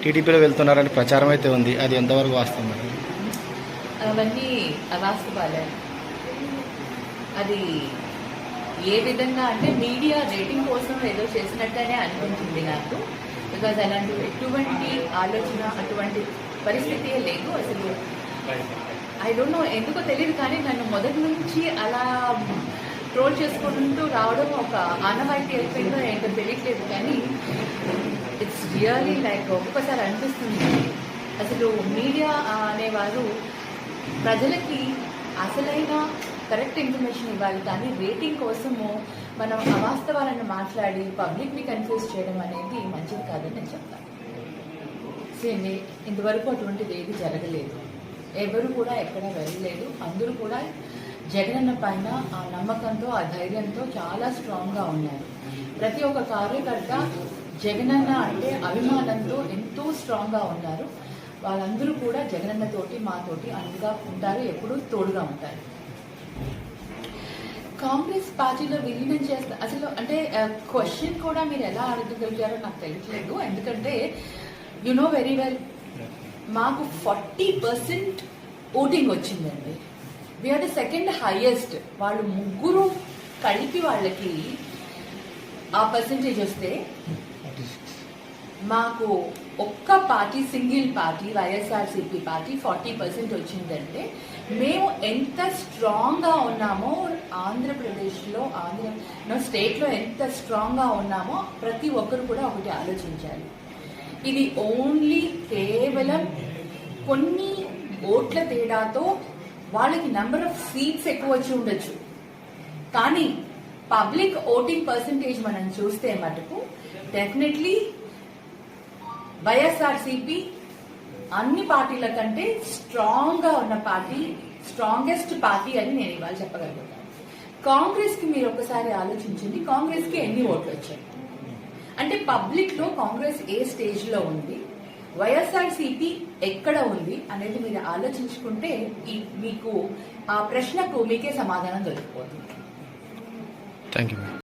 టీడీపీలో వెళ్తున్నారని ప్రచారం అయితే ఉంది, అది ఎంతవరకు వాస్తవం? అవన్నీ అవాస్తవాలే. అది ఏ విధంగా అంటే మీడియా రేటింగ్ కోసం ఏదో చేసినట్టనే అనిపించింది నాకు. బికాజ్ అలాంటి ఎటువంటి ఆలోచన, అటువంటి పరిస్థితి లేదు అసలు. ఐ డోంట్ నో, ఎందుకో తెలియదు, కానీ నన్ను మొదటి నుంచి అలా ట్రోల్ చేసుకుంటూ రావడం ఒక ఆనవాయితీ అయిపోయిందో ఏంటో తెలియట్లేదు. కానీ ఇట్స్ రియల్లీ లైక్ ఒక్కొక్కసారి అనిపిస్తుంది అసలు మీడియా అనేవారు ప్రజలకి అసలైన కరెక్ట్ ఇన్ఫర్మేషన్ ఇవ్వాలి, కానీ రేటింగ్ కోసము మనం అవాస్తవాలను మాట్లాడి పబ్లిక్ని కన్ఫ్యూజ్ చేయడం అనేది మంచిది కాదని నేను చెప్తాను. సేమ్ ఇంతవరకు అటువంటిది ఏది జరగలేదు, ఎవరు కూడా ఎక్కడ వెళ్ళలేదు. అందరూ కూడా జగనన్న పైన ఆ నమ్మకంతో, ఆ ధైర్యంతో చాలా స్ట్రాంగ్గా ఉన్నారు. ప్రతి ఒక్క కార్యకర్త జగనన్న అంటే అభిమానంతో ఎంతో స్ట్రాంగ్గా ఉన్నారు. వాళ్ళందరూ కూడా జగనన్న తోటి, మాతోటి అండగా ఉంటారు, ఎప్పుడూ తోడుగా ఉంటారు. కాంగ్రెస్ పార్టీలో విలీనం చేస్తా అసలు అంటే క్వశ్చన్ కూడా మీరు ఎలా అడగగలిగారో నాకు తెలియట్లేదు. ఎందుకంటే యు నో వెరీ వెల్, మాకు 40% ఓటింగ్ వచ్చిందండి. We're the second highest. వాళ్ళు ముగ్గురు కలిపి వాళ్ళకి ఆ పర్సంటేజ్ వస్తే మాకు ఒక్క party, single party YSRCP party 40% వచ్చిందంటే మేము ఎంత స్ట్రాంగ్గా ఉన్నామో ఆంధ్రప్రదేశ్లో, స్టేట్లో ఎంత స్ట్రాంగ్గా ఉన్నామో ప్రతి ఒక్కరు కూడా ఒకటి ఆలోచించాలి. ఇది ఓన్లీ కేవలం కొన్ని ఓట్ల తేడాతో వాళ్ళకి నెంబర్ ఆఫ్ సీట్స్ ఎక్కువ వచ్చి ఉండొచ్చు, కానీ పబ్లిక్ ఓటింగ్ పర్సంటేజ్ మనం చూస్తే మటుకు డెఫినెట్లీ వైఎస్ఆర్సీపీ అన్ని పార్టీల కంటే స్ట్రాంగ్గా ఉన్న పార్టీ, స్ట్రాంగెస్ట్ పార్టీ అని నేను ఇవాళ చెప్పగలుగుతాను. కాంగ్రెస్కి మీరు ఒకసారి ఆలోచించండి, కాంగ్రెస్కి ఎన్ని ఓట్లు వచ్చాయి అంటే పబ్లిక్లో కాంగ్రెస్ ఏ స్టేజ్లో ఉంది, వైఎస్ఆర్సీపీ ఎక్కడ ఉంది అనేది మీరు ఆలోచించుకుంటే మీకు ఆ ప్రశ్నకు మీకే సమాధానం దొరికిపోతుంది. Thank you.